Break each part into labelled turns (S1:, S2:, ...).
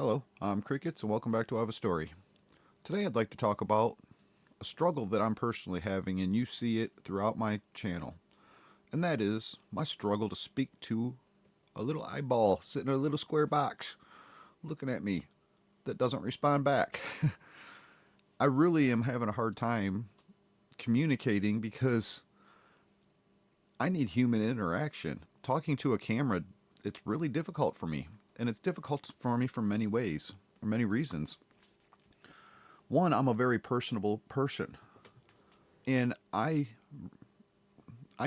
S1: Hello, I'm Crickets, and welcome back to I Have a Story. Today I'd like to talk about a struggle that I'm personally having, and you see it throughout my channel, and that is my struggle to speak to a little eyeball sitting in a little square box looking at me that doesn't respond back. I really am having a hard time communicating because I need human interaction. Talking to a camera, it's really difficult for me, and it's difficult for me for many ways, for many reasons. One, I'm a very personable person, and I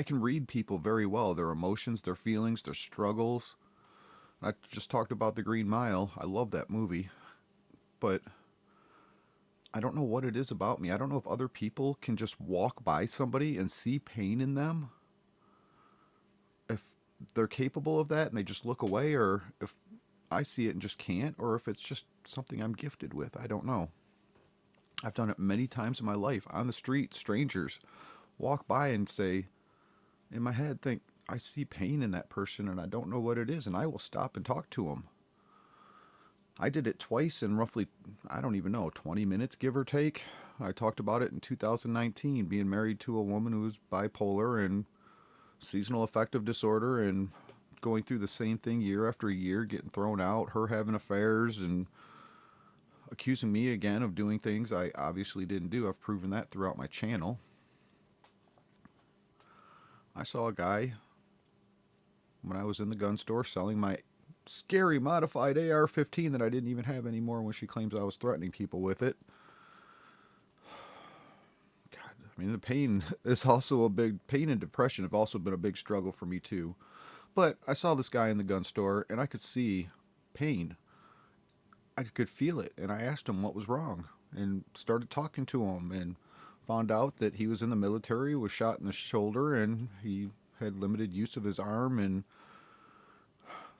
S1: can read people very well, their emotions, their feelings, their struggles. I just talked about The Green Mile. I love that movie, but I don't know what it is about me. I don't know if other people can just walk by somebody and see pain in them, if they're capable of that and they just look away, or if I see it and just can't, or if it's just something I'm gifted with. I don't know. I've done it many times in my life on the street. Strangers walk by and say, in my head, think, I see pain in that person and I don't know what it is, and I will stop and talk to them. I did it twice in roughly, I don't even know, 20 minutes, give or take. I talked about it in 2019, being married to a woman who was bipolar and seasonal affective disorder, and going through the same thing year after year, getting thrown out, her having affairs, and accusing me again of doing things I obviously didn't do. I've proven that throughout my channel. I saw a guy when I was in the gun store selling my scary modified AR-15 that I didn't even have anymore when she claims I was threatening people with it. God, I mean, the pain is also a big pain, and depression have also been a big struggle for me too. But I saw this guy in the gun store and I could see pain. I could feel it, and I asked him what was wrong and started talking to him, and found out that he was in the military, was shot in the shoulder, and he had limited use of his arm. And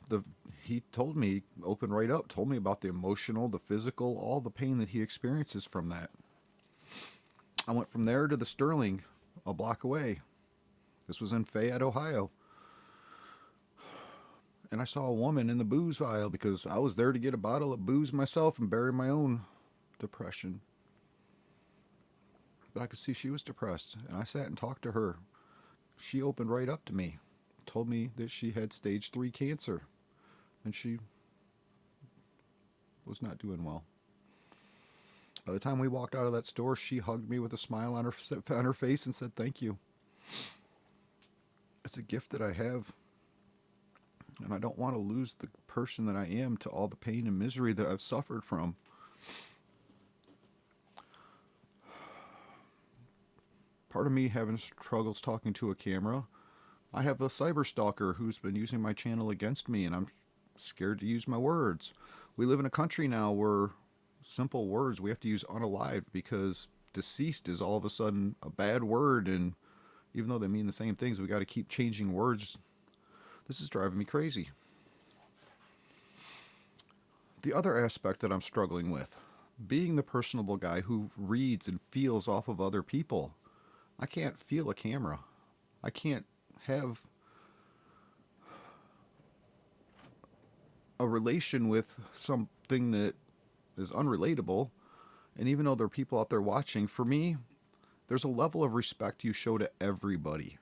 S1: the he told me, opened right up, told me about the emotional, the physical, all the pain that he experiences from that. I went from there to the Sterling, a block away. This was in Fayette, Ohio. And I saw a woman in the booze aisle because I was there to get a bottle of booze myself and bury my own depression. But I could see she was depressed, and I sat and talked to her. She opened right up to me, told me that she had stage 3 cancer, and she was not doing well. By the time we walked out of that store, she hugged me with a smile on her face and said, "Thank you. It's a gift that I have, and I don't want to lose the person that I am to all the pain and misery that I've suffered from." Part of me having struggles talking to a camera. I have a cyber stalker who's been using my channel against me, and I'm scared to use my words. We live in a country now where simple words we have to use unalived because deceased is all of a sudden a bad word, and even though they mean the same things, we got to keep changing words. This is driving me crazy. The other aspect that I'm struggling with, being the personable guy who reads and feels off of other people. I can't feel a camera. I can't have a relation with something that is unrelatable. And even though there are people out there watching, for me, there's a level of respect you show to everybody.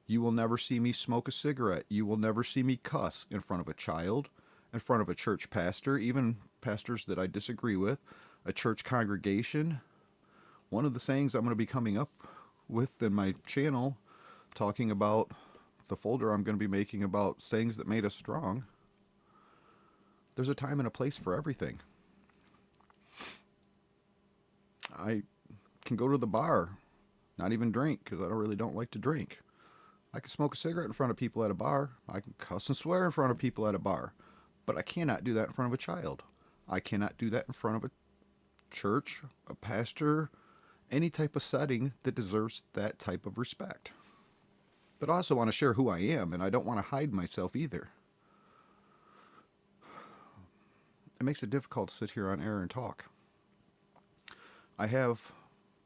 S1: You will never see me smoke a cigarette. You will never see me cuss in front of a child, in front of a church pastor, even pastors that I disagree with, a church congregation. One of the sayings I'm going to be coming up with in my channel, talking about the folder I'm going to be making about sayings that made us strong. There's a time and a place for everything. I can go to the bar, not even drink, because I really don't like to drink. I can smoke a cigarette in front of people at a bar. I can cuss and swear in front of people at a bar. But I cannot do that in front of a child. I cannot do that in front of a church, a pastor, any type of setting that deserves that type of respect. But I also want to share who I am, and I don't want to hide myself either. It makes it difficult to sit here on air and talk. I have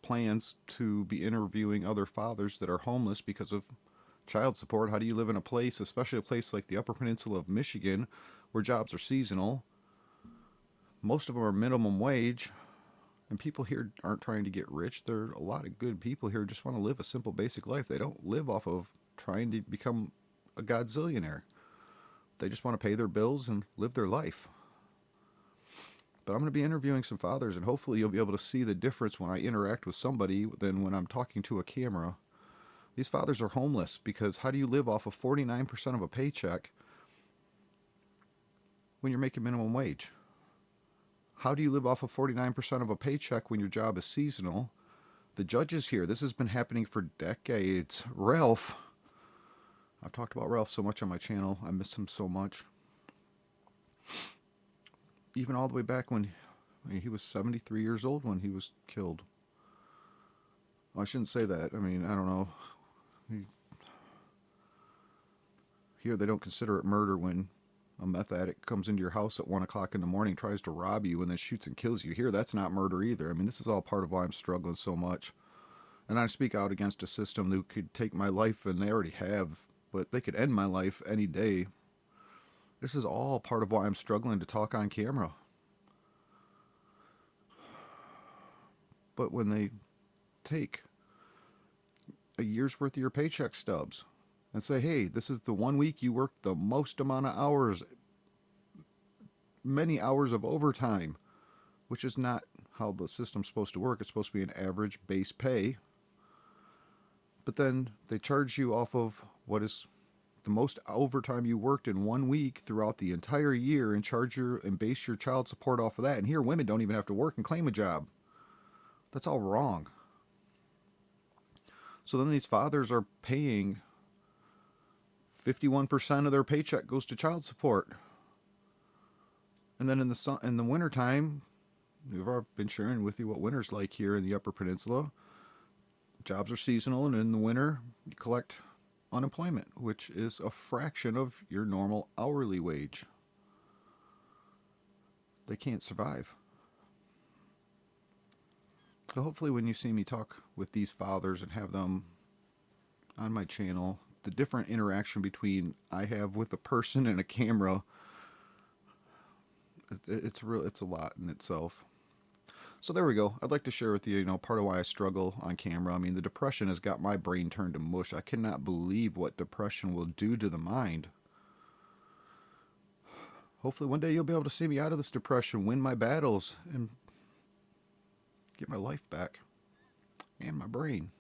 S1: plans to be interviewing other fathers that are homeless because of child support. How do you live in a place, especially a place like the Upper Peninsula of Michigan, where jobs are seasonal, Most of them are minimum wage, and people here aren't trying to get rich. There are a lot of good people here who just want to live a simple, basic life. They don't live off of trying to become a godzillionaire. They just want to pay their bills and live their life. But I'm going to be interviewing some fathers, and hopefully you'll be able to see the difference when I interact with somebody than when I'm talking to a camera. These fathers are homeless because how do you live off of 49% of a paycheck when you're making minimum wage? How do you live off of 49% of a paycheck when your job is seasonal? The judges here, this has been happening for decades. Ralph, I've talked about Ralph so much on my channel. I miss him so much. Even all the way back when he was 73 years old when he was killed. Well, I shouldn't say that. I mean, I don't know. Here they don't consider it murder when a meth addict comes into your house at 1 o'clock in the morning, tries to rob you, and then shoots and kills you. Here, that's not murder either. I mean, this is all part of why I'm struggling so much. And I speak out against a system that could take my life, and they already have, but they could end my life any day. This is all part of why I'm struggling to talk on camera. But when they take a year's worth of your paycheck stubs and say, hey, this is the 1 week you worked the most amount of hours, many hours of overtime, which is not how the system's supposed to work. It's supposed to be an average base pay. But then they charge you off of what is the most overtime you worked in 1 week throughout the entire year and charge and base your child support off of that. And here, women don't even have to work and claim a job. That's all wrong. So then these fathers are paying 51% of their paycheck goes to child support. And then in the wintertime, I've been sharing with you what winter's like here in the Upper Peninsula. Jobs are seasonal, and in the winter, you collect unemployment, which is a fraction of your normal hourly wage. They can't survive. So hopefully when you see me talk with these fathers and have them on my channel, the different interaction between I have with a person and a camera, it's a lot in itself. So there we go. I'd like to share with you, part of why I struggle on camera. I mean, the depression has got my brain turned to mush. I cannot believe what depression will do to the mind. Hopefully one day you'll be able to see me out of this depression, win my battles, and get my life back and my brain.